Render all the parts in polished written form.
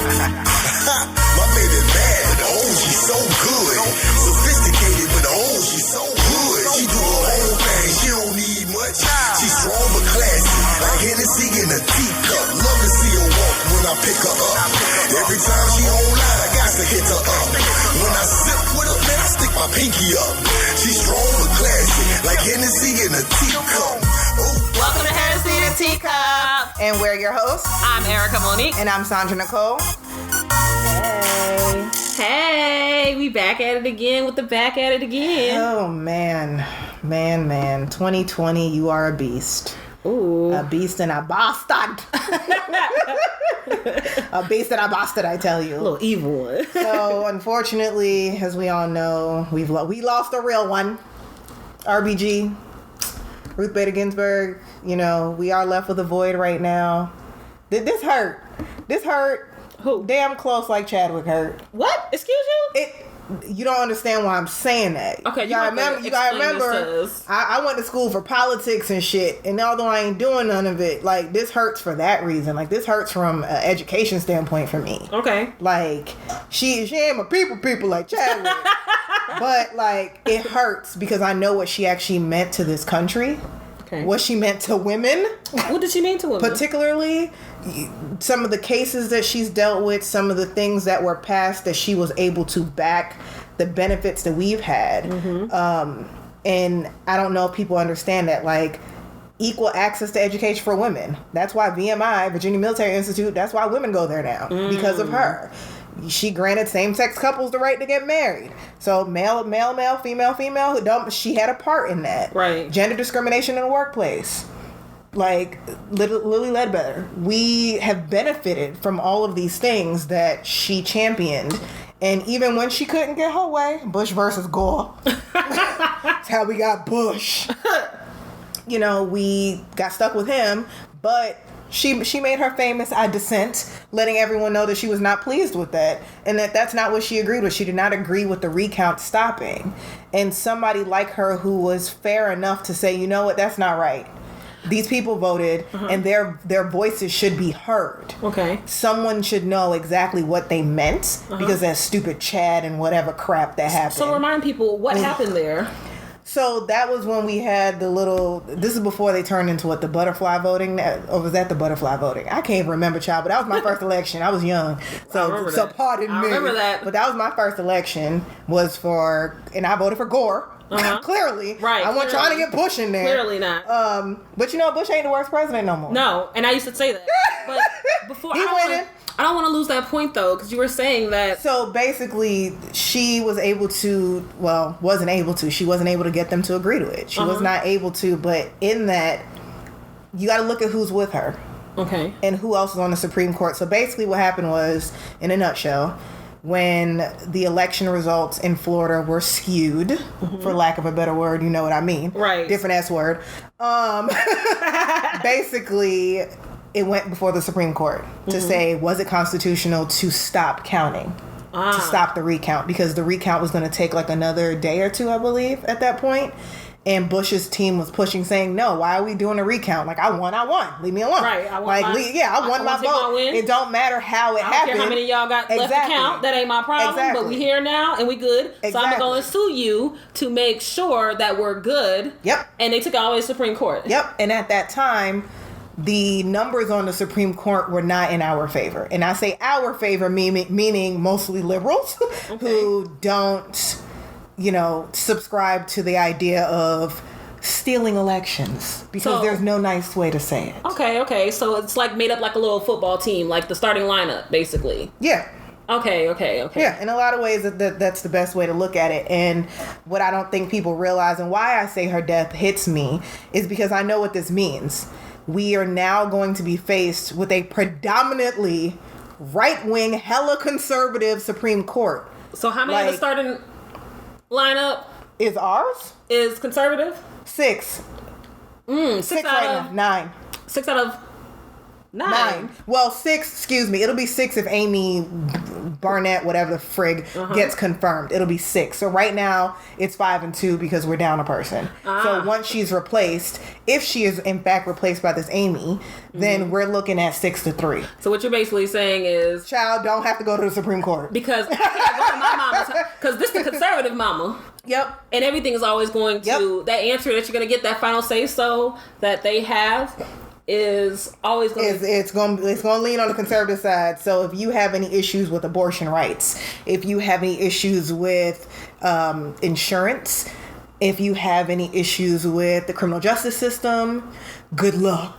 My baby bad, but oh, she's so good. Sophisticated, but oh, she's so good. She do her own thing, she don't need much. She's strong but classy, like Hennessy in a teacup. Love to see her walk when I pick her up. Every time she online, I got to hit her up. When I sip with her, man, I stick my pinky up. She's strong but classy, like Hennessy in a teacup. Welcome to Hennessy in a Teacup. And we're your hosts. I'm Erica Monique. And I'm Sandra Nicole. Hey, we back at it again with the back at it again. Oh, man. 2020, you are a beast. Ooh. A beast and a bastard. A beast and a bastard, I tell you. A little evil one. So, unfortunately, as we all know, we lost a real one. RBG. Ruth Bader Ginsburg. You know, we are left with a void right now. This hurt. This hurt. Who? Damn close like Chadwick hurt. What? Excuse you? You don't understand why I'm saying that. Okay, you gotta remember. I went to school for politics and shit, and although I ain't doing none of it, like, this hurts for that reason. Like, this hurts from an education standpoint for me. Okay. Like, she ain't my people like Chadwick. But, like, it hurts because I know what she actually meant to this country. Okay. What she meant to women. What did she mean to women? Particularly, some of the cases that she's dealt with, some of the things that were passed that she was able to back the benefits that we've had. Mm-hmm. And I don't know if people understand that, like, equal access to education for women. That's why VMI, Virginia Military Institute, that's why women go there now. Because of her. She granted same-sex couples the right to get married. So male, female, she had a part in that. Right. Gender discrimination in the workplace. Like, Lily Ledbetter. We have benefited from all of these things that she championed. And even when she couldn't get her way, Bush versus Gore. That's how we got Bush. You know, we got stuck with him, but she made her famous "I dissent," letting everyone know that she was not pleased with that, and that's not what she agreed with. She did not agree with the recount stopping. And somebody like her who was fair enough to say, you know what, that's not right. These people voted, and their voices should be heard. Okay. Someone should know exactly what they meant, because that stupid Chad and whatever crap that happened. So remind people what happened there. So that was when we had the little, this is before they turned into the butterfly voting, or was that the butterfly voting? I can't even remember, child, but that was my first election. I was young. So pardon me. I remember that. But that was my first election, and I voted for Gore. Clearly. Right. I wasn't trying to get Bush in there. Clearly not. But you know, Bush ain't the worst president no more. No, and I used to say that. But before, He winning. I don't want to lose that point, though, because you were saying that. So basically, she was able to, wasn't able to. She wasn't able to get them to agree to it. She was not able to, but in that, you got to look at who's with her. Okay. And who else is on the Supreme Court. So basically what happened was, in a nutshell, when the election results in Florida were skewed, for lack of a better word, you know what I mean. Right. Different ass word. Basically, it went before the Supreme Court to say, was it constitutional to stop counting? To stop the recount, because the recount was going to take like another day or two, I believe, at that point. And Bush's team was pushing, saying, no, why are we doing a recount? Like, I won. Leave me alone. Right. I won my vote. It don't matter how it happened. I don't care how many of y'all got left to count. That ain't my problem. But we here now and we good. So I'm going to sue you to make sure that we're good. Yep. And they took it all the way to the Supreme Court. Yep. And at that time, the numbers on the Supreme Court were not in our favor. And I say our favor, meaning mostly liberals who don't, subscribe to the idea of stealing elections, because there's no nice way to say it. Okay. So it's like made up like a little football team, like the starting lineup, basically. Yeah. Okay. Yeah, in a lot of ways, that's the best way to look at it. And what I don't think people realize, and why I say her death hits me, is because I know what this means. We are now going to be faced with a predominantly right-wing, hella conservative Supreme Court. So how many of the starting lineup is ours? Is conservative? 6. 6 6 out right of now. 9. 6 out of 9. Well, 6. Excuse me. It'll be 6 if Amy Barnett, whatever the frig, gets confirmed. It'll be 6. So right now it's 5 and 2 because we're down a person. So once she's replaced, if she is in fact replaced by this Amy, then we're looking at 6 to 3. So what you're basically saying is, child, don't have to go to the Supreme Court because I can't go to my mama's, because this is the conservative mama. Yep. And everything is always going to that answer that you're going to get, that final say so that they have, is always going to it's going to lean on the conservative side. So if you have any issues with abortion rights, if you have any issues with insurance, if you have any issues with the criminal justice system, good luck.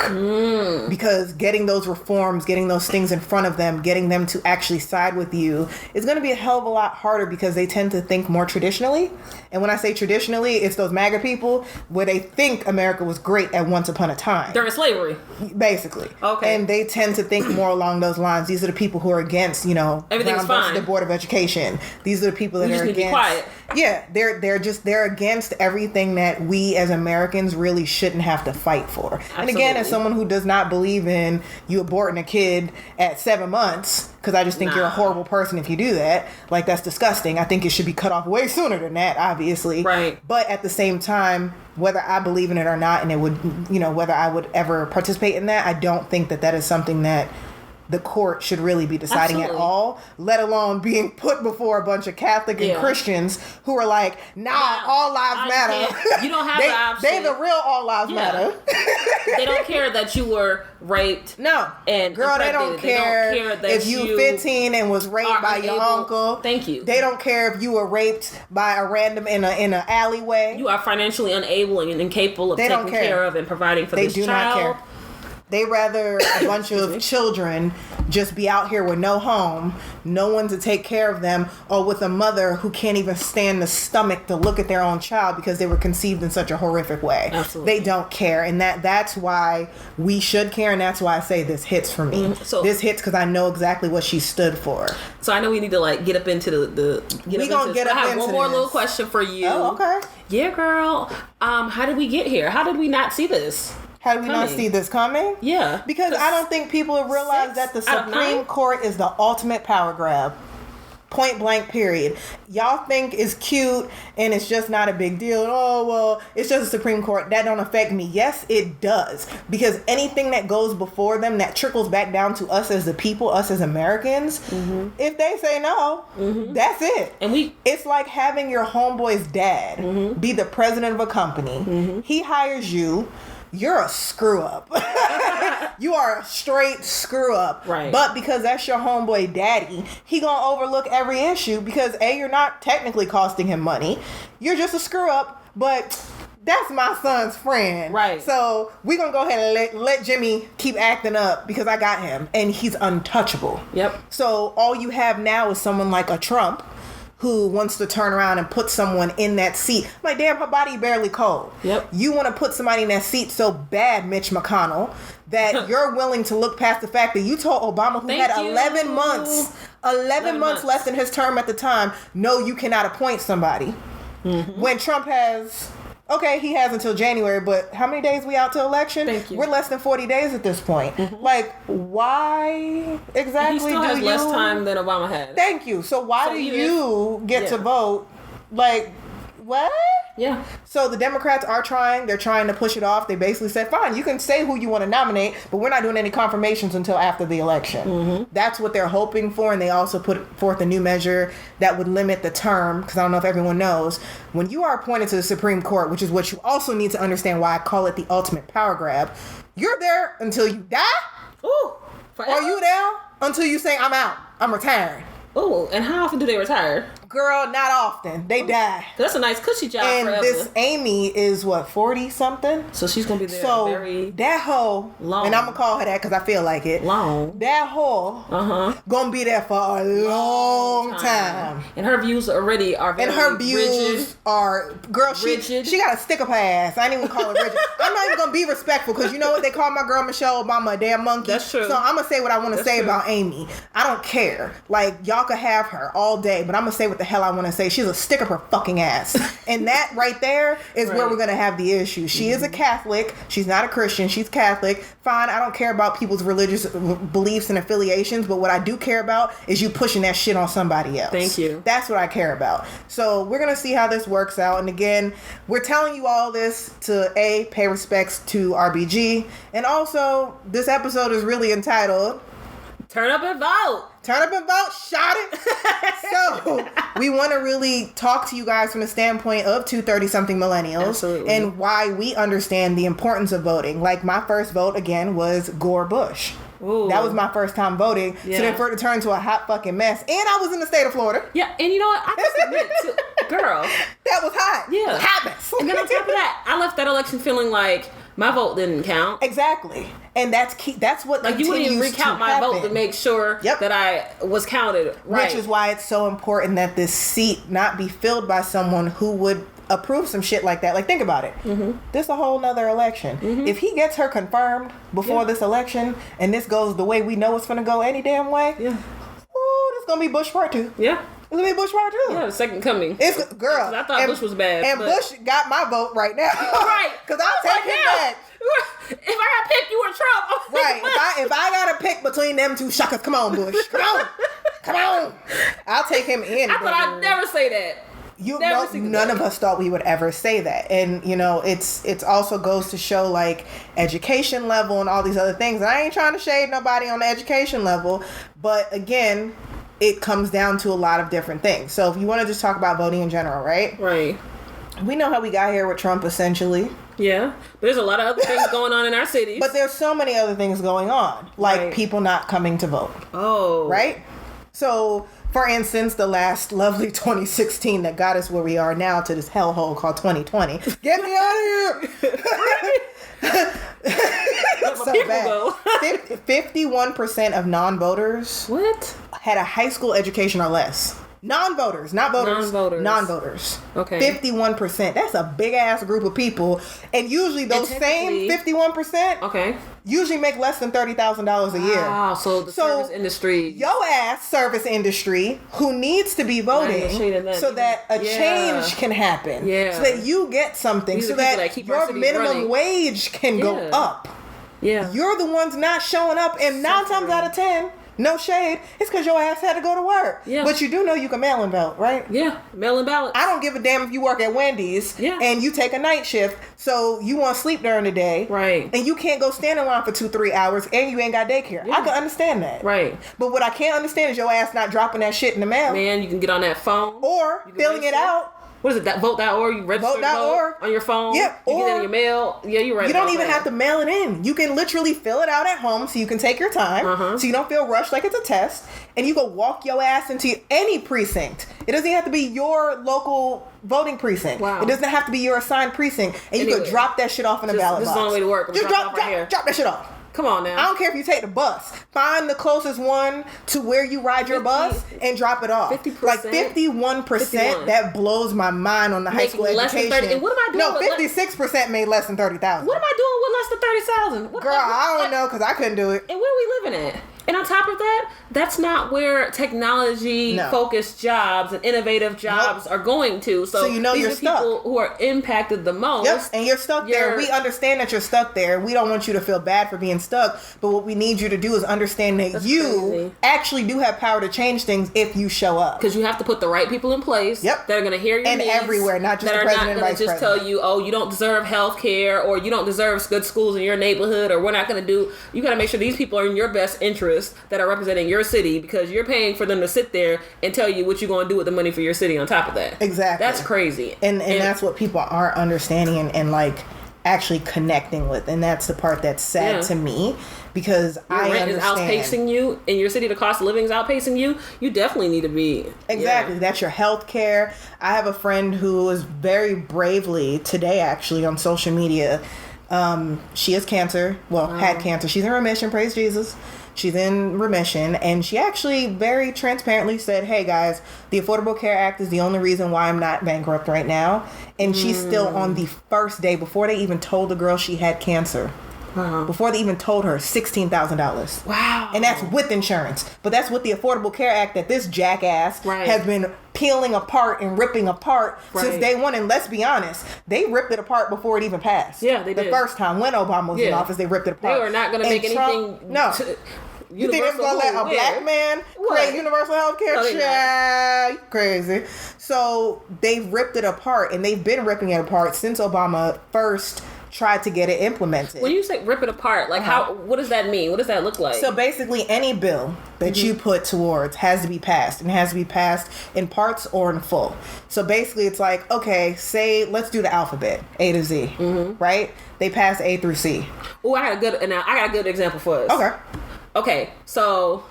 Because getting those reforms, getting those things in front of them, getting them to actually side with you is going to be a hell of a lot harder because they tend to think more traditionally. And when I say traditionally, it's those MAGA people where they think America was great at once upon a time. During slavery. Basically. Okay. And they tend to think more along those lines. These are the people who are against, everything's fine. The Board of Education. These are the people that are against. Be quiet. Yeah, they're against everything that we as Americans really shouldn't have to fight for. Absolutely. And again, as someone who does not believe in you aborting a kid at 7 months, because I just think you're a horrible person if you do that. Like, that's disgusting. I think it should be cut off way sooner than that, obviously. Right. But at the same time, whether I believe in it or not, and it would, whether I would ever participate in that, I don't think that is something that the court should really be deciding at all, let alone being put before a bunch of Catholic and Christians who are like, all lives matter. You don't have the option. They the real all lives matter. They don't care that you were raped. No. And girl, they don't care that if you 15 and was raped by your uncle. Thank you. They don't care if you were raped by a random in an alleyway. You are financially unable and incapable of taking care of and providing for this child. They do not care. They rather a bunch of children just be out here with no home, no one to take care of them, or with a mother who can't even stand the stomach to look at their own child because they were conceived in such a horrific way. Absolutely. They don't care, and that's why we should care, and that's why I say this hits for me. So this hits because I know exactly what she stood for. So I know we need to get up into the we gonna get up into this. I have one more little question for you. Oh, okay. Yeah, girl. How did we get here? How did we not see this? How do we not see this coming? Yeah. Because I don't think people have realized that the Supreme Court is the ultimate power grab. Point blank, period. Y'all think it's cute and it's just not a big deal. Oh, well, it's just the Supreme Court. That don't affect me. Yes, it does. Because anything that goes before them that trickles back down to us as the people, us as Americans, if they say no, that's it. And it's like having your homeboy's dad be the president of a company. He hires you. You're a screw up. You are a straight screw up. Right. But because that's your homeboy daddy, he gonna overlook every issue because A, you're not technically costing him money. You're just a screw up, but that's my son's friend. Right. So we gonna go ahead and let Jimmy keep acting up because I got him. And he's untouchable. Yep. So all you have now is someone like a Trump who wants to turn around and put someone in that seat. I'm like, damn, her body barely cold. Yep. You want to put somebody in that seat so bad, Mitch McConnell, that you're willing to look past the fact that you told Obama, who had 11 months left in his term at the time, no, you cannot appoint somebody. When Trump has... Okay, he has until January, but how many days we out to election? Thank you. We're less than 40 days at this point. Like, why exactly he still has less time than Obama had. Thank you. So why do you get to vote? Like, what? Yeah. So the Democrats are trying. They're trying to push it off. They basically said, fine, you can say who you want to nominate, but we're not doing any confirmations until after the election. That's what they're hoping for. And they also put forth a new measure that would limit the term, because I don't know if everyone knows, when you are appointed to the Supreme Court, which is what you also need to understand why I call it the ultimate power grab, you're there until you die. Ooh, forever? Or you there until you say, I'm out. I'm retired. Ooh, and how often do they retire? Girl, not often. They die. That's a nice cushy job and forever. This Amy is, 40-something? So she's going to be there very that hoe, long. And I'm going to call her that because I feel like it. Long. That hoe going to be there for a long time. And her views already are very And her views rigid. Are... Girl, rigid. She got a stick up her ass. I ain't even call her rigid. I'm not even going to be respectful because you know what? They call my girl Michelle Obama a damn monkey. That's true. So I'm going to say what I want to say about Amy. I don't care. Like, y'all could have her all day, but I'm going to say what the hell I want to say. She's a stick up her fucking ass. And that right there is where we're going to have the issue. She is a Catholic. She's not a Christian. She's Catholic. Fine, I don't care about people's religious beliefs and affiliations, but what I do care about is you pushing that shit on somebody else. Thank you. That's what I care about. So we're going to see how this works out. And again, we're telling you all this to pay respects to RBG. And also, this episode is really entitled Turn Up and Vote. Turn up and vote, shot it. So we want to really talk to you guys from the standpoint of 230-something millennials. Absolutely. And why we understand the importance of voting. Like my first vote, again, was Gore Bush. Ooh. That was my first time voting. Yeah. So then for it to turn into a hot fucking mess. And I was in the state of Florida. Yeah, and you know what? I can admit to, girl. That was hot. Yeah. Hot mess. And then on top of that, I left that election feeling like my vote didn't count. Exactly. And that's key. That's what like you wouldn't even recount my vote to make sure that I was counted right. Which is why it's so important that this seat not be filled by someone who would approve some shit like that. Like, think about it. Mm-hmm. This is a whole nother election. Mm-hmm. If he gets her confirmed before this election, and this goes the way we know it's going to go any damn way, ooh, this is going to be Bush Part 2. Yeah. It's going to be Bush Part 2. Yeah, the second coming. It's, girl. I thought Bush was bad. And Bush got my vote right now. Right. Because I'll take him back. If I got to pick you or Trump. Right. If I got to pick between them two shuckers, come on, Bush. Come on. Come on. I'll take him in. I thought I'd never say that. None of us thought we would ever say that. And, you know, it's also goes to show, like, education level and all these other things. And I ain't trying to shade nobody on the education level. But, again, it comes down to a lot of different things. So if you want to just talk about voting in general, right? Right. We know how we got here with Trump, essentially. Yeah. But there's a lot of other things going on in our cities. But there's so many other things going on. Like people not coming to vote. Oh. Right? So, for instance, the last lovely 2016 that got us where we are now to this hellhole called 2020. Get me out of here! So bad. 51% of non-voters had a high school education or less. Non-voters, not voters. Non-voters. Okay. 51%. That's a big ass group of people. And usually those same 51% usually make less than $30,000 a year. Wow, so the service industry. Your ass service industry who needs to be voting so that a change can happen. Yeah. So that you get something. So that your minimum wage can go up. Yeah. You're the ones not showing up, and 9 times out of 10, no shade, it's because your ass had to go to work. Yeah. But you do know you can mail in ballot, right? Yeah, mail in ballots. I don't give a damn if you work at Wendy's and you take a night shift, so you want to sleep during the day. Right. And you can't go stand in line for 2-3 hours and you ain't got daycare. Yeah. I can understand that. Right. But what I can't understand is your ass not dropping that shit in the mail. Man, you can get on that phone. Or filling it out. What is it? That Vote.org? You register Vote.org on your phone? Yeah. You get it in your mail? Yeah, you're right. You don't even have to mail it in. You can literally fill it out at home so you can take your time so you don't feel rushed like it's a test. And you go walk your ass into any precinct. It doesn't have to be your local voting precinct. Wow. It doesn't have to be your assigned precinct. And you could drop that shit off in a ballot box. This is the only way to work. Just drop that shit off. Come on now. I don't care if you take the bus. Find the closest one to where you ride your bus and drop it off. 50%. Like 51%. That blows my mind on the high school less education. Than 30, and what am I doing? No, 56% made less than 30,000. What am I doing with less than 30,000? Girl, I don't know because I couldn't do it. And where are we living at? And on top of that, that's not where technology-focused jobs and innovative jobs are going to. So you know these you're are stuck. people who are impacted the most. Yep, and you're stuck there. We understand that you're stuck there. We don't want you to feel bad for being stuck. But what we need you to do is understand that you actually do have power to change things if you show up. Because you have to put the right people in place that are going to hear your needs. And everywhere, not just the president and vice president. That are not going to just tell you, oh, you don't deserve health care or you don't deserve good schools in your neighborhood or we're not going to do. You got to make sure these people are in your best interest that are representing your city because you're paying for them to sit there and tell you what you're going to do with the money for your city on top of that. Exactly. That's crazy. And that's what people aren't understanding and like actually connecting with. And that's the part that's sad to me because your rent is outpacing you in your city. The cost of living is outpacing you. You definitely need to be. Exactly. That's your health care. I have a friend who was very bravely today actually on social media. She has cancer. Well, had cancer. She's in remission. Praise Jesus. She's in remission, and she actually very transparently said, hey guys, the Affordable Care Act is the only reason why I'm not bankrupt right now. And she's still on the first day before they even told the girl she had cancer. before they even told her $16,000. Wow. And that's with insurance. But that's with the Affordable Care Act that this jackass has been peeling apart and ripping apart since day one. And let's be honest, they ripped it apart before it even passed. Yeah, they did. The first time when Obama was in office, they ripped it apart. They were not going to make anything... No. You think it's going to let a black man create universal health care? You crazy. So they ripped it apart, and they've been ripping it apart since Obama first tried to get it implemented. When you say rip it apart, like what does that mean? What does that look like? So basically any bill that you put towards has to be passed, and has to be passed in parts or in full. So basically it's like, okay, say let's do the alphabet, A to Z, right? They pass A through C. Oh, I got a good example for us. Okay, so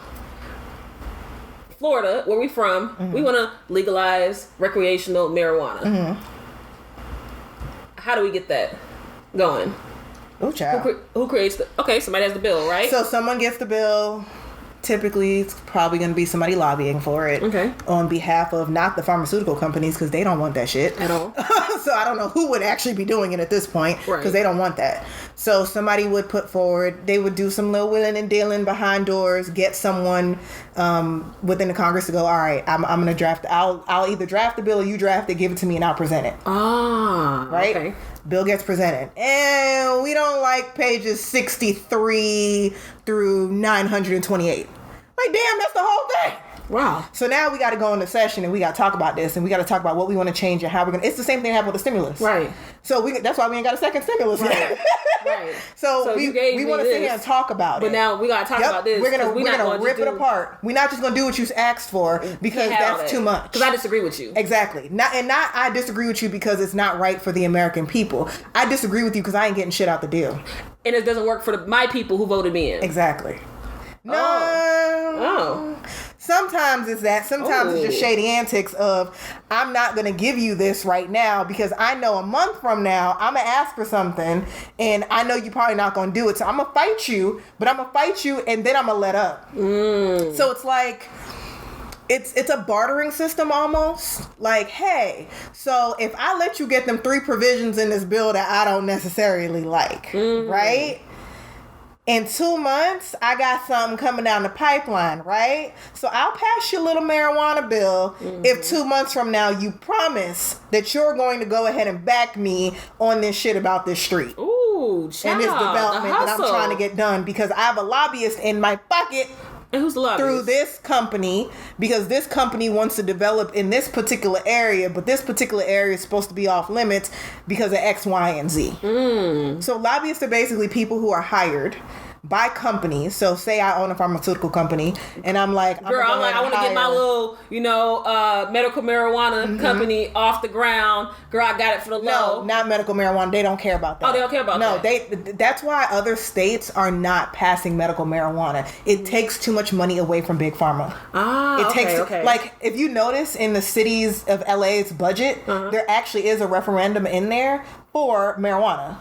Florida, where we from, we want to legalize recreational marijuana. How do we get that going? Oh, child. Who creates the... Okay, somebody has the bill, right? So someone gets the bill. Typically, it's probably going to be somebody lobbying for it. Okay. On behalf of not the pharmaceutical companies, because they don't want that shit. At all. So I don't know who would actually be doing it at this point, because they don't want that. So somebody would put forward, they would do some little wheeling and dealing behind doors, get someone within the Congress to go, all right, I'm going to draft, I'll either draft the bill or you draft it, give it to me, and I'll present it. Right? Okay. Bill gets presented. And we don't like pages 63 through 928. Like, damn, that's the whole thing. Wow. So now we got to go into session and we got to talk about this, and we got to talk about what we want to change and how we're going to... It's the same thing that happened with the stimulus. Right. So that's why we ain't got a second stimulus yet. Right. So we want to sit here and talk about it. But now we got to talk about this. We're gonna rip it apart. We're not just going to do what you asked for because that's too much. Because I disagree with you. Exactly. Not I disagree with you because it's not right for the American people. I disagree with you because I ain't getting shit out the deal. And it doesn't work for my people who voted me in. Exactly. No. Sometimes it's that. Sometimes it's just shady antics of, I'm not going to give you this right now because I know a month from now I'm going to ask for something and I know you're probably not going to do it. So I'm going to fight you, but I'm going to fight you and then I'm going to let up. So it's like, it's a bartering system almost. Like, hey, so if I let you get them 3 provisions in this bill that I don't necessarily like, right? In 2 months, I got something coming down the pipeline, right? So I'll pass your little marijuana bill if 2 months from now you promise that you're going to go ahead and back me on this shit about this street. Ooh, child, and this development that I'm trying to get done because I have a lobbyist in my pocket. And who's the lobbyist? Through this company, because this company wants to develop in this particular area, but this particular area is supposed to be off limits because of X, Y, and Z. So lobbyists are basically people who are hired by companies. So say I own a pharmaceutical company and I'm like, girl, I want to get my little, medical marijuana company off the ground. Girl, I got it for the low. No, not medical marijuana. They don't care about that. Oh, they don't care about that. No, that's why other states are not passing medical marijuana. It takes too much money away from big pharma. Okay. Like, if you notice in the cities of LA's budget, there actually is a referendum in there for marijuana.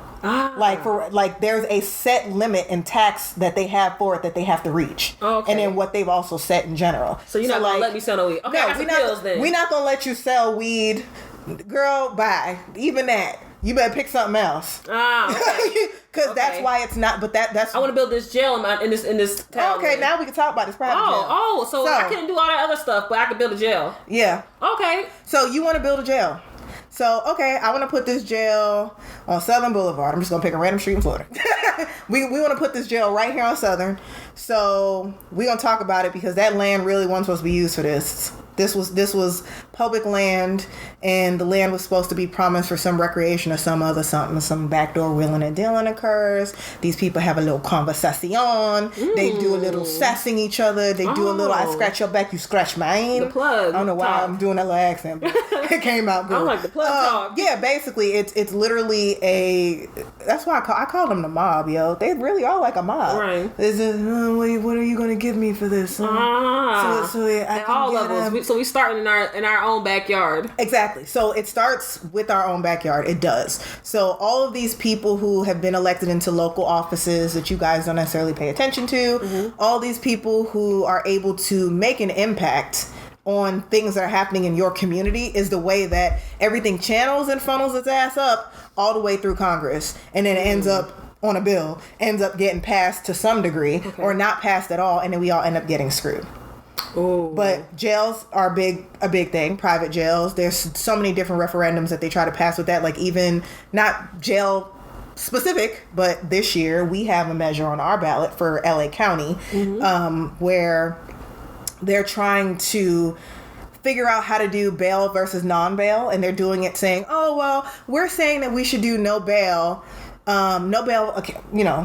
There's a set limit in tax that they have for it that they have to reach. And then what they've also set in general. So you're not gonna let me sell no weed. Okay, no, we're not gonna let you sell weed. Girl, bye. Even that. You better pick something else. Okay. Because that's why it's not. But that's. I want to build this jail in this town. Okay, now we can talk about this private jail. So I couldn't do all that other stuff, but I could build a jail. Yeah. Okay. So you want to build a jail? So, okay, I want to put this jail on Southern Boulevard. I'm just going to pick a random street in Florida. we want to put this jail right here on Southern. So, we're going to talk about it because that land really wasn't supposed to be used for this. This was public land, and the land was supposed to be promised for some recreation or some other something. Some backdoor wheeling and dealing occurs. These people have a little conversation. They do a little sassing each other. They do a little, I scratch your back, you scratch mine. The plug. I don't know why I'm doing that little accent, but it came out good. I like the plug talk. Yeah, basically, it's literally that's why I call them the mob, yo. They really are like a mob. Right. It's just, what are you going to give me for this? So I can all levels. So we starting in our own backyard. Exactly. So it starts with our own backyard. It does. So all of these people who have been elected into local offices that you guys don't necessarily pay attention to, all these people who are able to make an impact on things that are happening in your community is the way that everything channels and funnels its ass up all the way through Congress, and then ends up on a bill ends up getting passed to some degree or not passed at all, and then we all end up getting screwed. Ooh. But jails are a big thing. Private jails. There's so many different referendums that they try to pass with that. Like even not jail specific, but this year we have a measure on our ballot for LA County, where they're trying to figure out how to do bail versus non-bail, and they're doing it saying, oh well, we're saying that we should do no bail. Okay,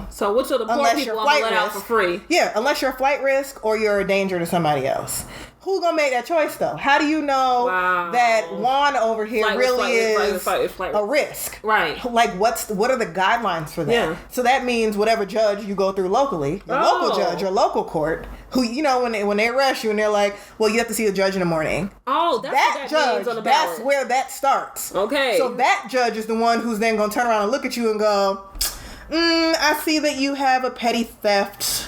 So which of the poor people I'm gonna let out for free? Yeah, unless you're a flight risk or you're a danger to somebody else. Who's gonna make that choice though? How do you know that Juan over here is a risk? Right. Like what are the guidelines for that? Yeah. So that means whatever judge you go through locally, your local judge, your local court, who when they arrest you and they're like, well, you have to see the judge in the morning. Oh, that's that what that judge. means on the ballot. That's where that starts. Okay. So that judge is the one who's then gonna turn around and look at you and go, I see that you have a petty theft,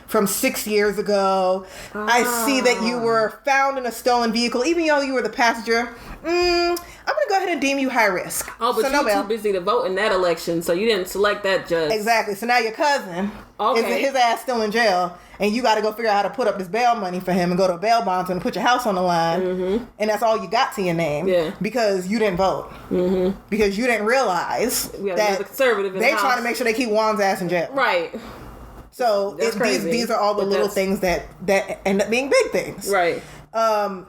from 6 years ago. I see that you were found in a stolen vehicle, even though you were the passenger. I'm going to go ahead and deem you high risk. Oh, but you're too busy to vote in that election, so you didn't select that judge. Exactly. So now your cousin is his ass still in jail, and you got to go figure out how to put up this bail money for him and go to a bail bondsman and put your house on the line, and that's all you got to your name because you didn't vote. Because you didn't realize that conservative in they the trying to make sure they keep Juan's ass in jail. Right. So these are all the little things that end up being big things. Right.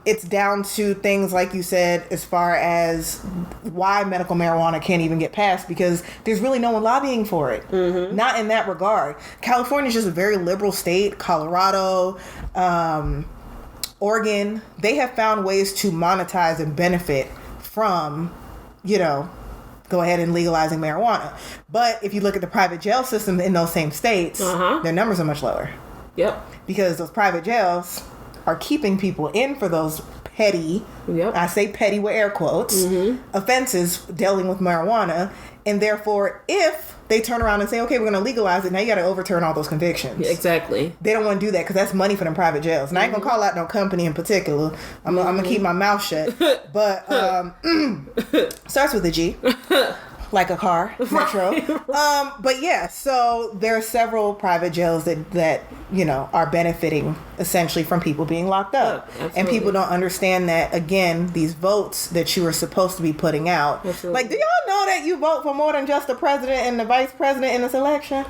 It's down to things like you said, as far as why medical marijuana can't even get passed, because there's really no one lobbying for it. Not in that regard. California is just a very liberal state. Colorado, Oregon, they have found ways to monetize and benefit from, go ahead and legalizing marijuana. But if you look at the private jail system in those same states, their numbers are much lower. Yep. Because those private jails are keeping people in for those petty, I say petty with air quotes, offenses dealing with marijuana. And therefore, if they turn around and say, okay, we're going to legalize it, now you got to overturn all those convictions. Yeah, exactly. They don't want to do that because that's money for them private jails. And I ain't going to call out no company in particular. I'm going to keep my mouth shut. But starts with a G. Like a car, metro. But yeah, so there are several private jails that are benefiting essentially from people being locked up. And people don't understand that, again, these votes that you are supposed to be putting out. Absolutely. Like, do y'all know that you vote for more than just the president and the vice president in this election?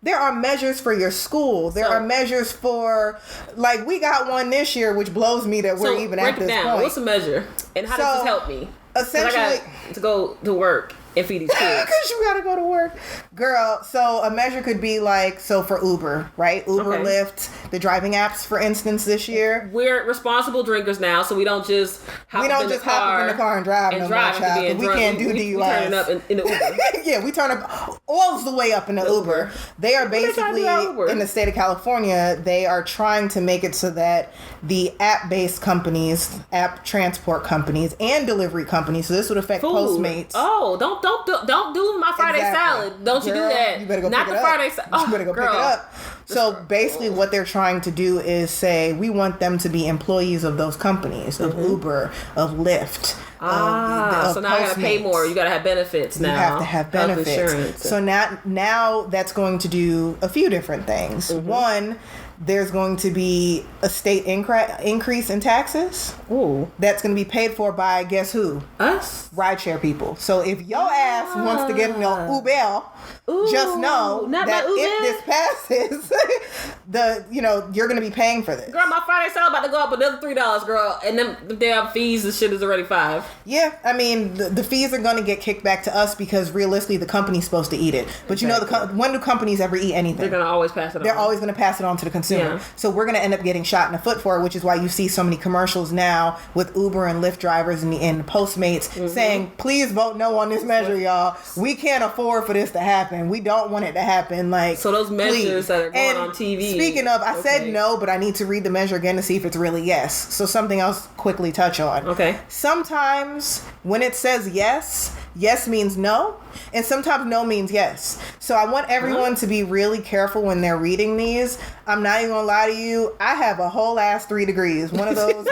There are measures for your school. There are measures for, like, we got one this year, which blows me that we're even at this point. What's the measure? And how does this help me? Essentially, I got to go to work and feed these kids. Because you gotta go to work. Girl, so a measure could be like, so for Uber, right? Uber, Lyft, the driving apps, for instance, this year. We're responsible drinkers now, so we don't just hop up in the car and drive no more, child. We can't do DUIs. We turn it up in the Uber. Yeah, we turn up all the way up in the Uber. They are basically, in the state of California, they are trying to make it so that the app-based companies, app transport companies, and delivery companies, so this would affect Postmates. Oh, don't do my Friday salad. Don't you do that? You better go pick it up. Friday salad. You better go pick it up. So basically what they're trying to do is say, we want them to be employees of those companies, of Uber, of Lyft. So now I gotta pay more. You gotta have benefits now. You have to have benefits. Insurance. So now that's going to do a few different things. One, there's going to be a state increase in taxes. Ooh. That's going to be paid for by, guess who? Us? Rideshare people. So if your ass wants to get in your Uber, just know that if this passes, you're going to be paying for this. Girl, my Friday sale about to go up another $3, girl, and then the damn fees and shit is already $5. Yeah, I mean the fees are going to get kicked back to us because realistically the company's supposed to eat it. But when do companies ever eat anything? They're going to always pass it on. They're always going to pass it on to the consumer. Yeah. So we're going to end up getting shot in the foot for it, which is why you see so many commercials now with Uber and Lyft drivers and Postmates saying, please vote no on this measure, y'all. We can't afford for this to happen. We don't want it to happen. Like, so those measures that are going on TV. Speaking of, I said no, but I need to read the measure again to see if it's really yes. So something else quickly touch on. Okay. Sometimes when it says yes means no, and sometimes no means yes. So I want everyone to be really careful when they're reading these. I'm not even gonna lie to you, I have a whole ass 3 degrees. One of those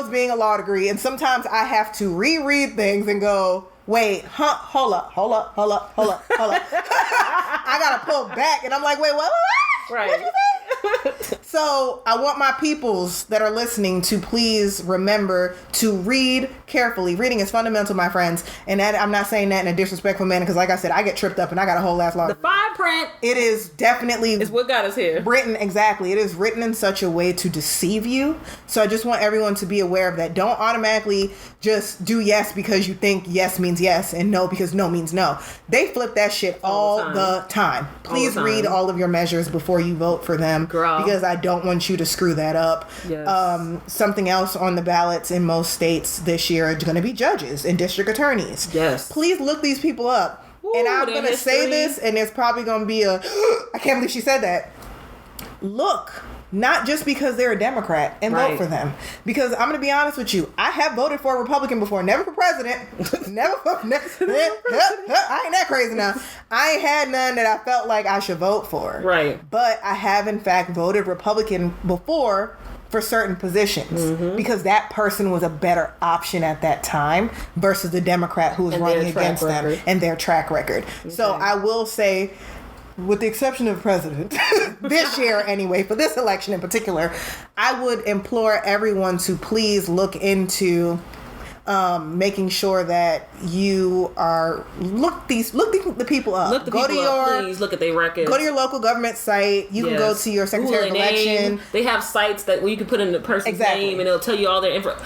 being a law degree, and sometimes I have to reread things and go, wait, hold up. I gotta pull back, and I'm like, wait, what? Right. What you say? So I want my peoples that are listening to please remember to read carefully. Reading is fundamental, my friends. And that, I'm not saying that in a disrespectful manner, because like I said, I get tripped up and I got a whole ass lot. The fine print. It is definitely is what got us here. Written, exactly. It is written in such a way to deceive you. So I just want everyone to be aware of that. Don't automatically just do yes because you think yes means yes and no because no means no. They flip that shit all the time. Please read all of your measures before you vote for them. Girl. Because I don't want you to screw that up. Yes. Something else on the ballots in most states this year are going to be judges and district attorneys. Yes. Please look these people up. Ooh, and I'm going to say this, and there's probably going to be a, I can't believe she said that. Look, not just because they're a Democrat and vote for them. Because I'm going to be honest with you, I have voted for a Republican before, never for president. I ain't that crazy now. I ain't had none that I felt like I should vote for. Right. But I have in fact voted Republican before for certain positions because that person was a better option at that time versus the Democrat who was running against them and their track record. Okay. So I will say, with the exception of the president, this year anyway, for this election in particular, I would implore everyone to please look into making sure that you are look the people up. Please look at their records. Go to your local government site. You can go to your Secretary of Election. They have sites that where you can put in the person's name and it'll tell you all their info.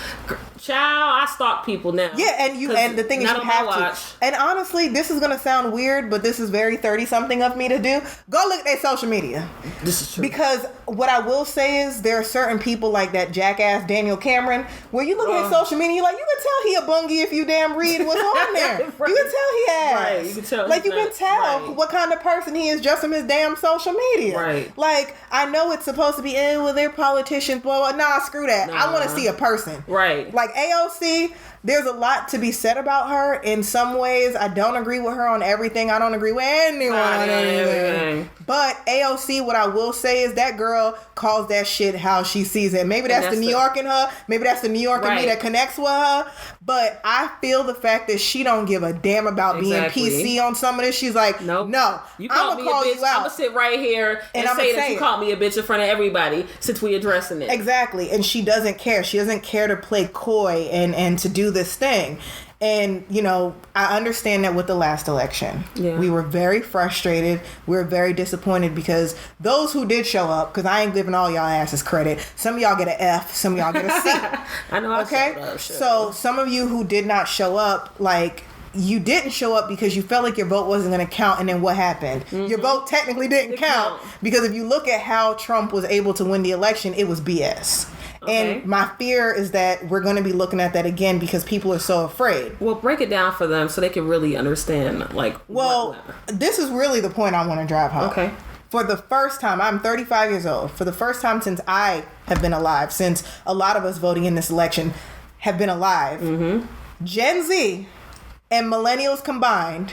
Child, I stalk people now. Yeah, and the thing is, you have to. And honestly, this is gonna sound weird, but this is very 30-something of me to do. Go look at their social media. This is true. Because what I will say is, there are certain people like that jackass Daniel Cameron, where you look at his social media, you're like, you can tell he a bungie if you damn read what's on there. You can tell he has. Right. You can tell. Like, you can tell what kind of person he is just from his damn social media. Right. Like, I know it's supposed to be, well, they're politicians, blah, blah. Nah, screw that. I want to see a person. Right. Like, AOC, there's a lot to be said about her. In some ways, I don't agree with her on everything. I don't agree with anyone on anything. But AOC, what I will say is that girl calls that shit how she sees it. Maybe that's the New York in her. Maybe that's the New York in me that connects with her. But I feel the fact that she don't give a damn about being PC on some of this. She's like, no, you I'm going to call you out. I'm going to sit right here and say that you called me a bitch in front of everybody since we addressing it. Exactly. And she doesn't care. She doesn't care to play coy and to do this thing. And, you know, I understand that with the last election. Yeah. We were very frustrated. We were very disappointed because those who did show up, because I ain't giving all y'all asses credit. Some of y'all get an F. Some of y'all get a C. I know. Okay? So some of you who did not show up, like, you didn't show up because you felt like your vote wasn't going to count, and then what happened? Mm-hmm. Your vote technically didn't count because if you look at how Trump was able to win the election, it was BS. Okay. And my fear is that we're going to be looking at that again because people are so afraid. Well, break it down for them so they can really understand. This is really the point I want to drive home. Okay. For the first time, I'm 35 years old. For the first time since I have been alive, since a lot of us voting in this election have been alive, Gen Z and millennials combined,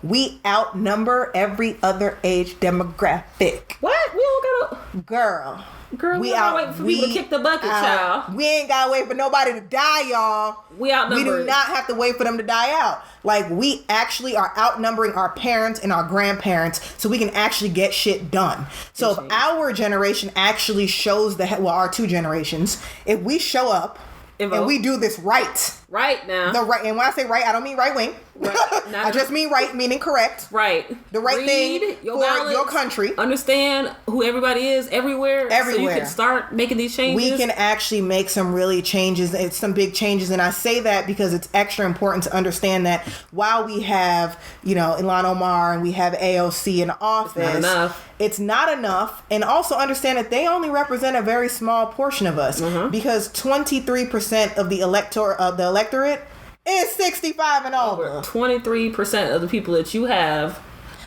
we outnumber every other age demographic. What? We don't gotta... Girl, we gotta wait for people to kick the bucket, child. We ain't gotta wait for nobody to die, y'all. We outnumbered. We do not have to wait for them to die out. Like, we actually are outnumbering our parents and our grandparents, so we can actually get shit done. So if our generation actually shows our two generations, if we show up and we do this right now. And when I say right, I don't mean right wing. Right. I just mean right, meaning correct. Right. The right thing for your country. Understand who everybody is everywhere. So you can start making these changes. We can actually make some really changes. It's some big changes. And I say that because it's extra important to understand that while we have, Ilhan Omar and we have AOC in office, it's not enough. And also understand that they only represent a very small portion of us because 23% of the electorate is 65 and older. 23% of the people that you have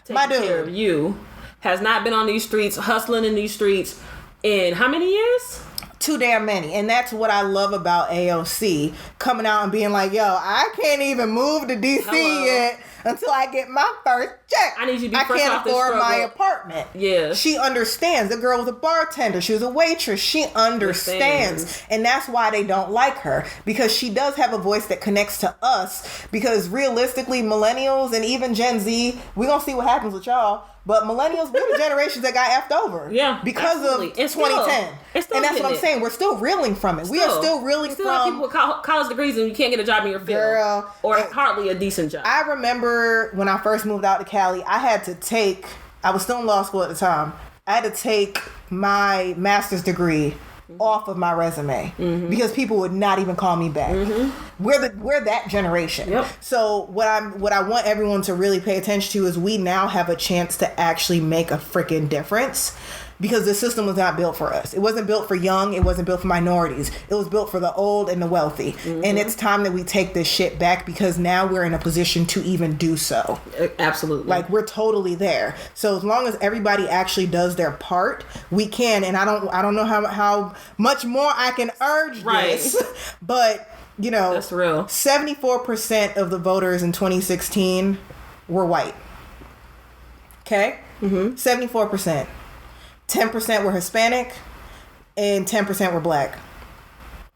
taking care of you has not been on these streets, hustling in these streets in how many years? Too damn many. And that's what I love about AOC coming out and being like, yo, I can't even move to DC yet until I get my first check. I need you to be I fresh can't off this afford my struggle. apartment. Yeah. She understands. The girl was a bartender. She was a waitress. She understands. And that's why they don't like her. Because she does have a voice that connects to us. Because realistically, millennials and even Gen Z, we're going to see what happens with y'all. But millennials, we're the generations that got effed over. Yeah. Because absolutely. of 2010. And that's what I'm saying. We're still reeling from it. We are still reeling from... have people with college degrees and you can't get a job in your field. Girl. Or hardly a decent job. I remember when I first moved out to Cali, I was still in law school at the time. I had to take my master's degree off of my resume because people would not even call me back. We're that generation. Yep. So what I want everyone to really pay attention to is we now have a chance to actually make a freaking difference. Because the system was not built for us. It wasn't built for young. It wasn't built for minorities. It was built for the old and the wealthy. And it's time that we take this shit back because now we're in a position to even do so. Absolutely. Like, we're totally there. So as long as everybody actually does their part, we can. And I don't know how much more I can urge this. But, you know, that's real. 74% of the voters in 2016 were white. Okay? 74%. 10% were Hispanic, and 10% were black.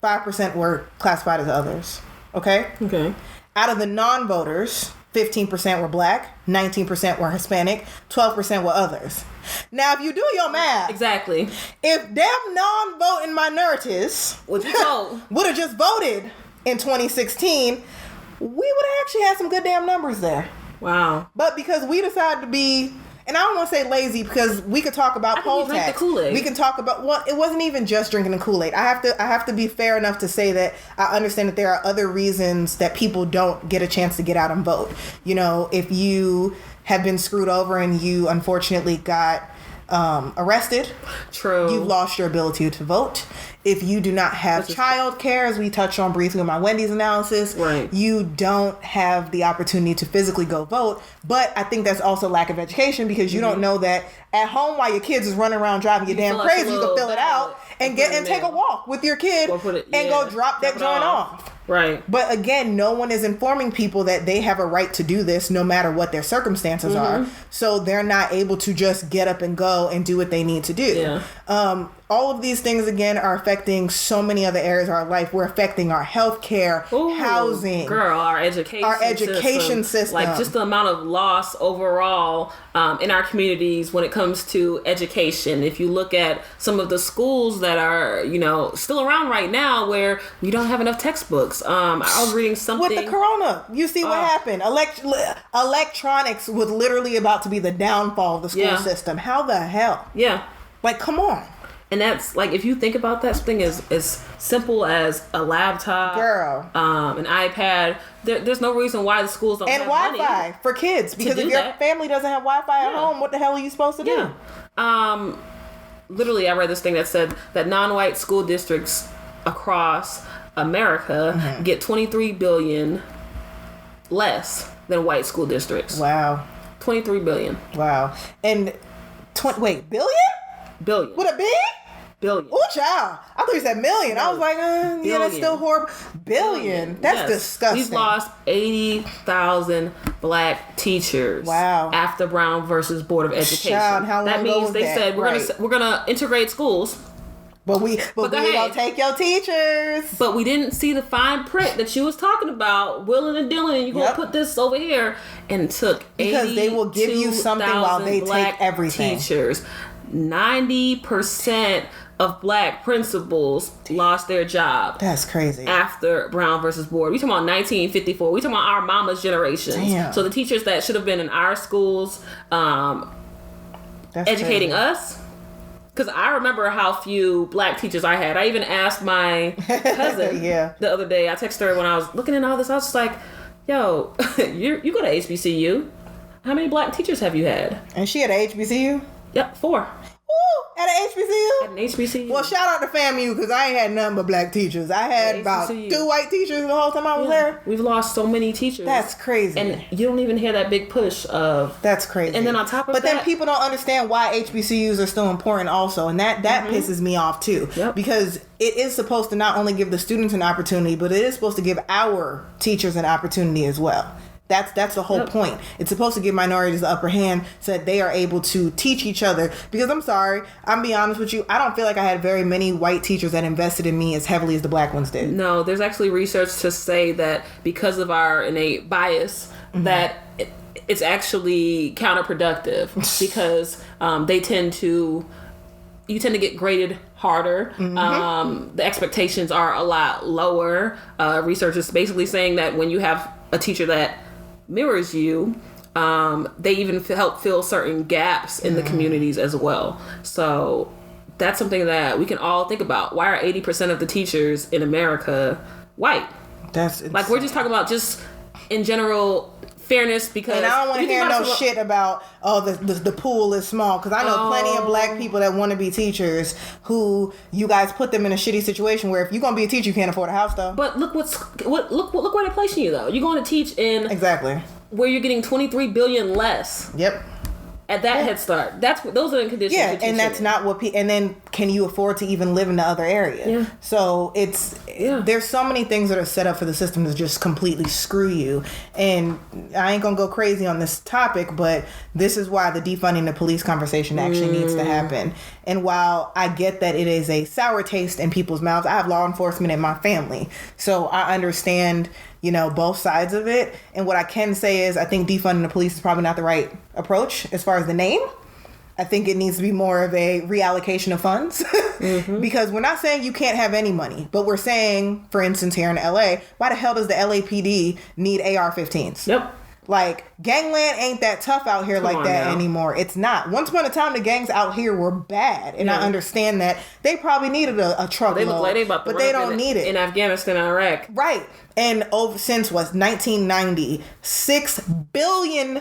5% were classified as others. Okay? Okay. Out of the non-voters, 15% were black, 19% were Hispanic, 12% were others. Now, if you do your math... Exactly. If them non-voting minorities would have just voted in 2016, we would have actually had some good damn numbers there. Wow. But because we decided to be... And I don't want to say lazy because we could talk about poll tax. The Kool-Aid. We can talk about, well, it wasn't even just drinking the Kool-Aid. I have to be fair enough to say that I understand that there are other reasons that people don't get a chance to get out and vote. You know, if you have been screwed over and you unfortunately got arrested, true, you've lost your ability to vote. If you do not have child care, as we touched on briefly in my Wendy's analysis, right, you don't have the opportunity to physically go vote. But I think that's also lack of education because you don't know that at home while your kids is running around driving you damn crazy, you can fill it out and take a walk with your kid and go drop that joint off. Right. But again, no one is informing people that they have a right to do this no matter what their circumstances are. So they're not able to just get up and go and do what they need to do. Yeah. All of these things, again, are affecting so many other areas of our life. We're affecting our healthcare, housing. Girl, our education system. Like, just the amount of loss overall in our communities when it comes to education. If you look at some of the schools that are, you know, still around right now where we don't have enough textbooks. I was reading something. With the corona, you see what happened. Electronics was literally about to be the downfall of the school system. How the hell? Yeah. Like, come on. And that's, like, if you think about that, something as simple as a laptop, an iPad, there's no reason why the schools don't have Wi-Fi money for kids. Because if your family doesn't have Wi-Fi at home, what the hell are you supposed to do? Literally, I read this thing that said that non-white school districts across America get $23 billion less than white school districts. Wow. $23 billion. Wow. And billion? Billion. With a B? Billion. Oh, child. I thought you said million. I was like, yeah, that's still horrible. Billion. That's disgusting. We've lost 80,000 black teachers. Wow. After Brown versus Board of Education. Child, how long that means ago was that? Said we're gonna integrate schools. But we gonna take your teachers. But we didn't see the fine print that you was talking about, willing and dealing, and you're gonna put this over here, and took because they will give you something while they take everything. Teachers. 90% of black principals lost their job. That's crazy. After Brown versus Board. We talking about 1954. We talking about our mama's generations. Damn. So the teachers that should have been in our schools educating us. Because I remember how few black teachers I had. I even asked my cousin the other day. I texted her when I was looking at all this. I was just like, yo, you go to HBCU. How many black teachers have you had? And she had an HBCU? Yep, 4. At an HBCU? At an HBCU. Well, shout out to FAMU because I ain't had nothing but black teachers. I had about 2 white teachers the whole time I was there. We've lost so many teachers. That's crazy. And you don't even hear that big push of... That's crazy. And then on top of that... But then people don't understand why HBCUs are still important also. And that pisses me off too. Yep. Because it is supposed to not only give the students an opportunity, but it is supposed to give our teachers an opportunity as well. that's the whole point. It's supposed to give minorities the upper hand so that they are able to teach each other. Because I'm sorry, I'm being honest with you, I don't feel like I had very many white teachers that invested in me as heavily as the black ones did. No, there's actually research to say that because of our innate bias, that it's actually counterproductive because you tend to get graded harder. The expectations are a lot lower. Research is basically saying that when you have a teacher that mirrors you, they even help fill certain gaps in the communities as well. So that's something that we can all think about. Why are 80% of the teachers in America white? That's like, we're just talking about just in general fairness, because and I don't want to hear no shit about the pool is small, because I know plenty of black people that want to be teachers who you guys put them in a shitty situation where if you're gonna be a teacher you can't afford a house though. But look look where they're placing you though. You're going to teach in exactly where you're getting $23 billion less. Yep. At that head start, those are the conditions. Yeah, and that's not what. And then, can you afford to even live in the other area? Yeah. So there's so many things that are set up for the system to just completely screw you. And I ain't gonna go crazy on this topic, but this is why the defunding the police conversation actually needs to happen. And while I get that it is a sour taste in people's mouths, I have law enforcement in my family, so I understand, both sides of it. And what I can say is I think defunding the police is probably not the right approach as far as the name. I think it needs to be more of a reallocation of funds because we're not saying you can't have any money, but we're saying, for instance, here in LA, why the hell does the LAPD need AR-15s? Yep. Like, gangland ain't that tough out here anymore. It's not. Once upon a time, the gangs out here were bad, and I understand that they probably needed a truckload. They look like they about to but they don't need it in Afghanistan and Iraq. Right. And since 1990, $6 billion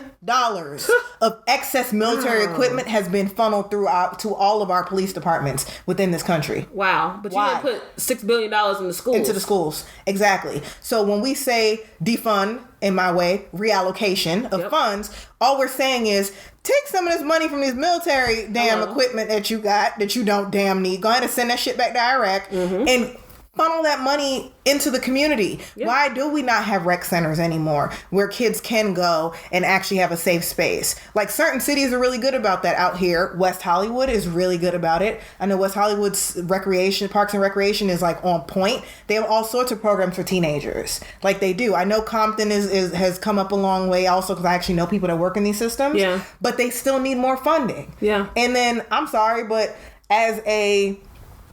of excess military equipment has been funneled throughout to all of our police departments within this country. Wow. But you didn't put $6 billion in the schools. Into the schools. Exactly. So when we say defund, in my way, reallocation of funds, all we're saying is take some of this money from this military equipment that you got that you don't damn need. Go ahead and send that shit back to Iraq and funnel that money into the community. Yep. Why do we not have rec centers anymore where kids can go and actually have a safe space? Like, certain cities are really good about that out here. West Hollywood is really good about it. I know West Hollywood's parks and recreation is like on point. They have all sorts of programs for teenagers. Like, they do. I know Compton has come up a long way also because I actually know people that work in these systems. Yeah. But they still need more funding. Yeah. And then, I'm sorry, but as a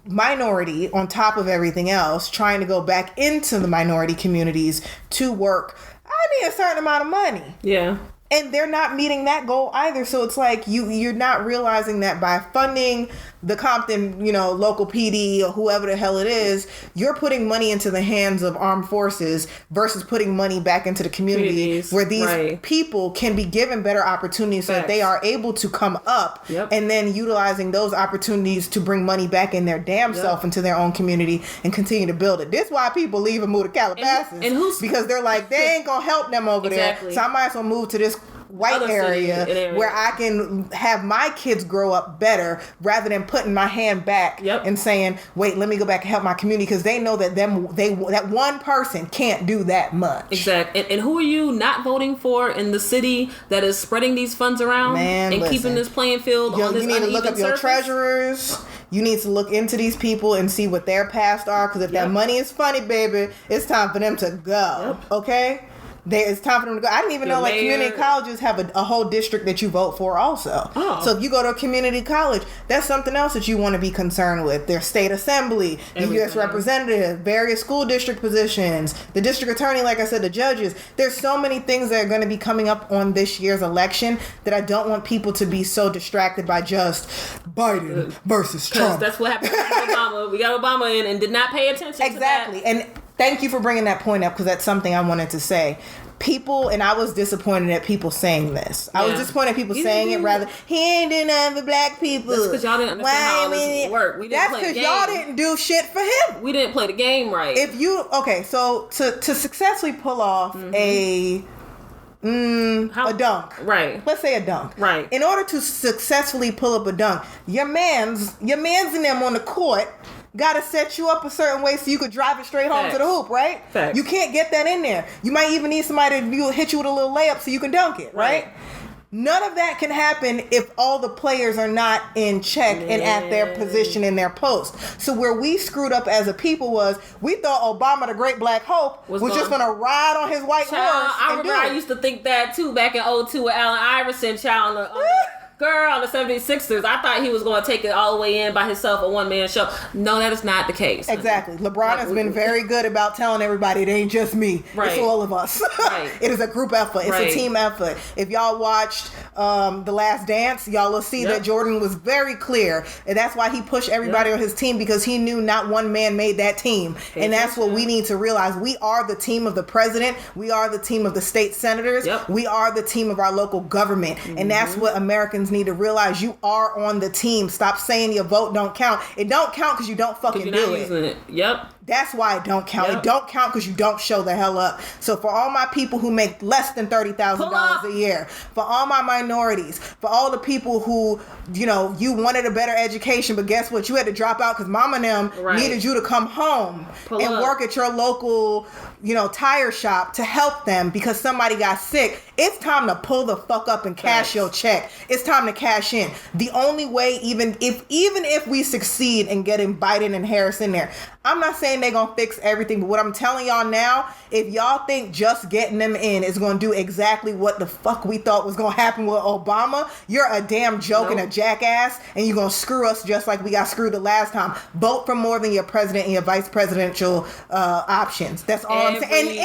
minority on top of everything else, trying to go back into the minority communities to work, I need a certain amount of money. Yeah. And they're not meeting that goal either. So it's like you're not realizing that by funding the Compton, local PD or whoever the hell it is, you're putting money into the hands of armed forces versus putting money back into the communities where these people can be given better opportunities so that they are able to come up and then utilizing those opportunities to bring money back in their damn self into their own community and continue to build it. This is why people leave and move to Calabasas because they're like, they ain't gonna help them over there. So I might as well move to this white area where I can have my kids grow up better rather than putting my hand back and saying, wait, let me go back and help my community, because they know that that one person can't do that much. Exactly. And who are you not voting for in the city that is spreading these funds around keeping this playing field on this uneven surface? You need to look up your treasurers. You need to look into these people and see what their past are, because if that money is funny, baby, it's time for them to go. Okay? It's time for them to go. I didn't even know community colleges have a whole district that you vote for also. So if you go to a community college, that's something else that you want to be concerned with. Their state assembly, the U.S. representative, various school district positions, the district attorney, like I said, the judges. There's so many things that are going to be coming up on this year's election that I don't want people to be so distracted by just Biden versus Trump. That's what happened with Obama. We got Obama in and did not pay attention to that. Exactly. And thank you for bringing that point up, because that's something I wanted to say. People, and I was disappointed at people saying this. I was disappointed at people saying it rather, he ain't doing nothing for black people. That's because y'all didn't understand how this worked. That's because y'all didn't do shit for him. We didn't play the game right. So to successfully pull off a dunk. Right. Let's say a dunk. Right. In order to successfully pull up a dunk, your man's in them on the court gotta set you up a certain way so you could drive it straight home Facts. to the hoop, right? Facts. You can't get that in there. You might even need somebody to hit you with a little layup so you can dunk it, right? None of that can happen if all the players are not in check and at their position in their post. So where we screwed up as a people was we thought Obama, the great black hope, was just going to ride on his white horse. I remember I used to think that too back in 2002 with Allen Iverson, child. On the 76ers, I thought he was going to take it all the way in by himself, a one-man show. No, that is not the case. Exactly. LeBron has been very good about telling everybody it ain't just me. Right. It's all of us. Right. It is a group effort. It's a team effort. If y'all watched The Last Dance, y'all will see that Jordan was very clear. And that's why he pushed everybody on his team, because he knew not one man made that team. And that's what we need to realize. We are the team of the president. We are the team of the state senators. We are the team of our local government. And that's what Americans need to realize. You are on the team. Stop saying your vote don't count. It don't count because you don't fucking do it. That's why it don't count. It don't count because you don't show the hell up. So for all my people who make less than $30,000 a year, for all my minorities, for all the people who, you wanted a better education, but guess what? You had to drop out because mama and them needed you to come home and work at your local, tire shop to help them because somebody got sick. It's time to pull the fuck up and cash your check. It's time to cash in. The only way, even if we succeed in getting Biden and Harris in there, I'm not saying they're going to fix everything, but what I'm telling y'all now, if y'all think just getting them in is going to do exactly what the fuck we thought was going to happen with Obama, you're a damn joke and a jackass, and you're going to screw us just like we got screwed the last time. Vote for more than your president and your vice presidential options. That's all I'm saying.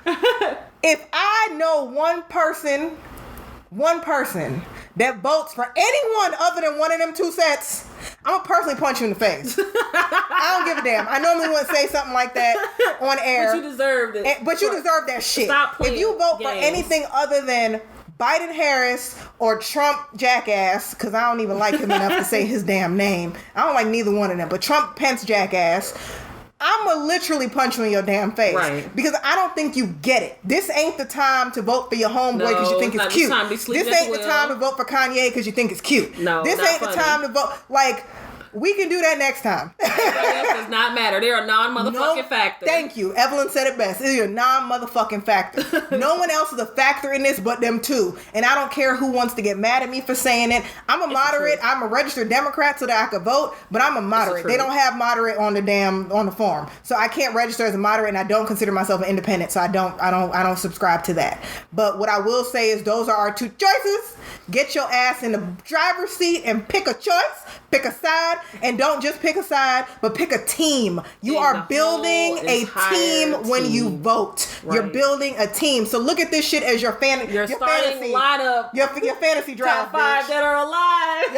And if I know one person that votes for anyone other than one of them two sets, I'm gonna personally punch you in the face. I don't give a damn. I normally wouldn't say something like that on air. But you deserved it. But you deserve that shit. Stop playing if you vote games. for anything other than Biden Harris or Trump jackass, because I don't even like him enough to say his damn name. I don't like neither one of them. But Trump Pence jackass, I'm going to literally punch you in your damn face. Right. Because I don't think you get it. This ain't the time to vote for your homeboy because you think it's cute. This ain't the time to vote for Kanye because you think it's cute. No, this ain't the time to vote. Like, we can do that next time. It does not matter. They're a non-motherfucking factor. Thank you. Evelyn said it best. It's a non-motherfucking factor. No one else is a factor in this but them two. And I don't care who wants to get mad at me for saying it. I'm a moderate. I'm a registered Democrat so that I could vote, but I'm a moderate. They don't have moderate on the form. So I can't register as a moderate, and I don't consider myself an independent, so I don't subscribe to that. But what I will say is those are our two choices. Get your ass in the driver's seat and pick a choice. Pick a side, and don't just pick a side, but pick a team. You are building a team when you vote. Right. You're building a team. So look at this shit as your fantasy lineup. Your fantasy draft. Top 5 that are alive.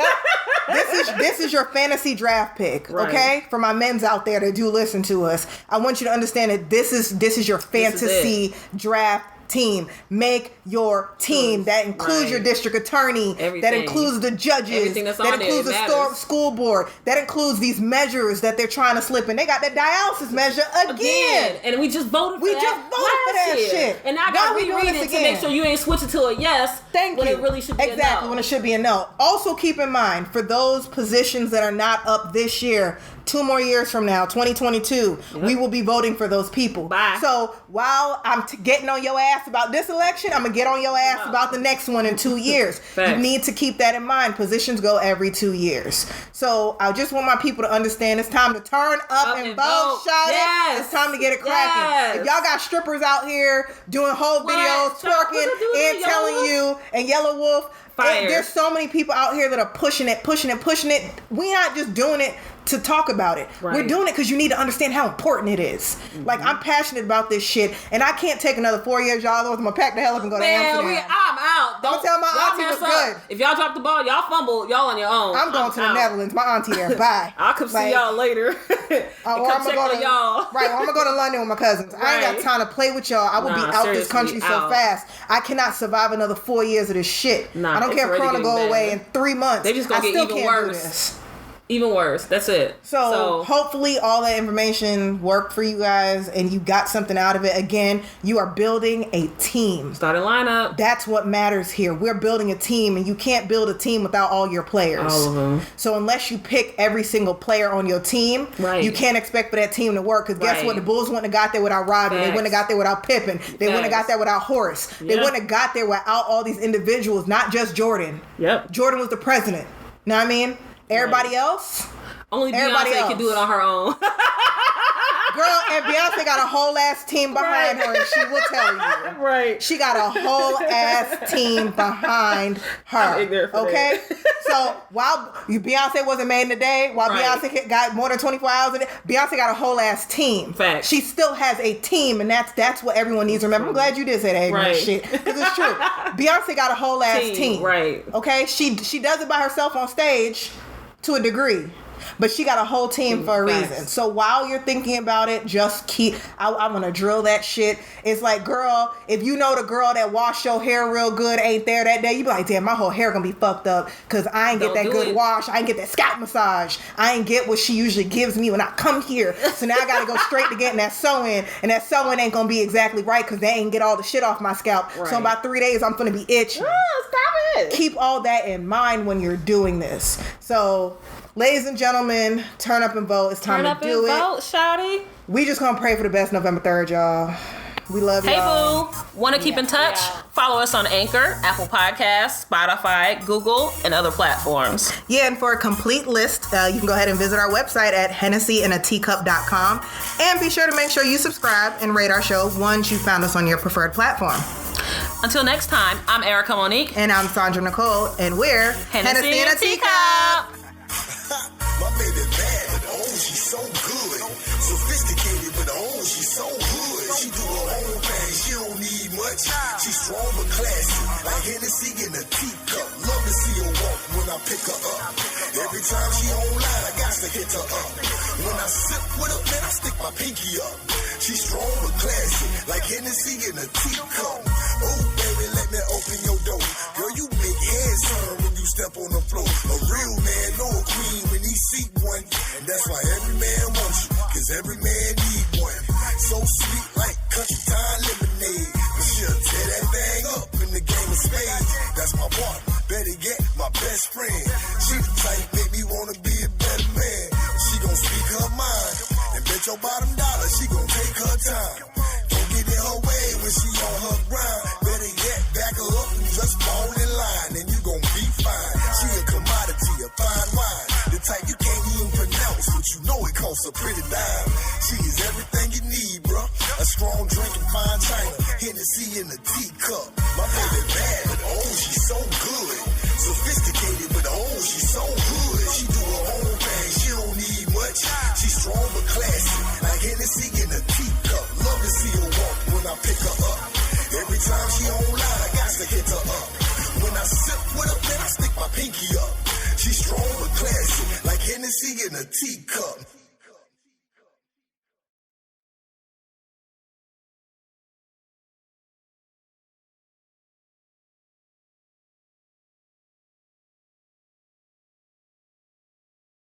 Yep. This is your fantasy draft pick. Right. Okay, for my men's out there that do listen to us, I want you to understand that this is your fantasy draft team. Make your team. That includes your district attorney. Everything. That includes the judges. That includes the school board. That includes these measures that they're trying to slip in. They got that dialysis measure again. And we just voted for that shit. And I got to reread it to make sure you ain't switching to a yes. When it really should be a no. When it should be a no. Also keep in mind, for those positions that are not up this year, 2 more years from now, 2022, we will be voting for those people. Bye. So while I'm getting on your ass about this election, I'm going to get on your ass about the next one in 2 years. You need to keep that in mind. Positions go every 2 years. So I just want my people to understand it's time to turn up and vote. Shout it. It's time to get it cracking. If y'all got strippers out here doing whole videos, twerking, and telling you, and Yellow Wolf, there's so many people out here that are pushing it. We're not just doing it to talk about it. Right. We're doing it because you need to understand how important it is. Mm-hmm. Like, I'm passionate about this shit, and I can't take another 4 years, y'all. I'm gonna pack the hell up and go to Amsterdam. I'm out. I'm gonna tell my auntie was good. If y'all drop the ball, y'all fumble, y'all on your own. I'm going to the Netherlands. My auntie there. Bye. I'll come see y'all later. Or I'm gonna go to y'all. Right. Or I'm gonna go to London with my cousins. I ain't got time to play with y'all. I will be out this country so fast. I cannot survive another 4 years of this shit. I don't care if Corona go away in 3 months. They just gonna get even worse. Even worse. That's it. So hopefully all that information worked for you guys and you got something out of it. Again, you are building a team. Starting lineup. That's what matters here. We're building a team, and you can't build a team without all your players. All of them. So unless you pick every single player on your team, you can't expect for that team to work. Because guess what? The Bulls wouldn't have got there without Rodman. They wouldn't have got there without Pippen. They wouldn't have got there without Horace. They wouldn't have got there without all these individuals, not just Jordan. Yep. Jordan was the president. Know what I mean? Everybody else? Only Beyonce can do it on her own. Girl, and Beyonce got a whole ass team behind her, and she will tell you. Right. She got a whole ass team behind her. I'm ignorant for okay? So while Beyonce wasn't made in a day, while Beyonce got more than 24 hours a day, Beyonce got a whole ass team. Fact. She still has a team, and that's what everyone needs to remember. I'm glad you did say that ignorant shit, because it's true. Beyonce got a whole ass team. Right. Okay? She does it by herself on stage to a degree. But she got a whole team for a reason. So while you're thinking about it, just keep... I'm going to drill that shit. It's like, girl, if you know the girl that washed your hair real good ain't there that day, you be like, damn, my whole hair going to be fucked up because I ain't get that good wash. I ain't get that scalp massage. I ain't get what she usually gives me when I come here. So now I got to go straight to getting that sew-in. And that sew-in ain't going to be exactly right because they ain't get all the shit off my scalp. Right. So in about 3 days, I'm going to be itching. Stop it. Keep all that in mind when you're doing this. So... ladies and gentlemen, turn up and vote. It's time to do it. Turn up and vote, shawty. We just gonna pray for the best November 3rd, y'all. We love y'all. Hey, boo. Want to keep in touch? Follow us on Anchor, Apple Podcasts, Spotify, Google, and other platforms. Yeah, and for a complete list, you can go ahead and visit our website at HennessyInATeacup.com. And be sure to make sure you subscribe and rate our show once you found us on your preferred platform. Until next time, I'm Erica Monique. And I'm Sandra Nicole. And we're Hennessy in a Teacup. My baby bad, but oh, she's so good. Sophisticated, but oh, she's so good. She do her own thing, she don't need much. She's strong but classy, like Hennessy in a teacup. Love to see her walk when I pick her up. Every time she online, I got to hit her up. When I sip with her, man, I stick my pinky up. She's strong but classy, like Hennessy in a teacup. Oh, baby, let me open your door. Girl, you make heads turn when you step on the floor. A real man, no a queen when he see one. And that's why every man wants you, cause every man need one. So sweet like country time lemonade. But she'll tear that thing up in the game of spades. That's my partner, better yet, my best friend. She the type make me wanna be a better man. She gon' speak her mind, and bet your bottom dollar she gon' take her time. Don't get in her way when she on her grind. Better yet, back her up and just fall in line, and you gon' be fine. She a commodity, a fine wine, the type you can't even pronounce, but you know it costs a pretty dime. She is everything you need, bruh. A strong drink and fine china, Hennessy in a teacup. My baby bad, but oh, she's so good. Sophisticated, but oh, she's so good. She do her own thing, she don't need much. She's strong but classy, like Hennessy in a teacup. Love to see her walk when I pick her up. Every time she online, I got to hit her up. When I sip with her, man, I stick my pinky up. She's strong but classy, like Hennessy in a teacup.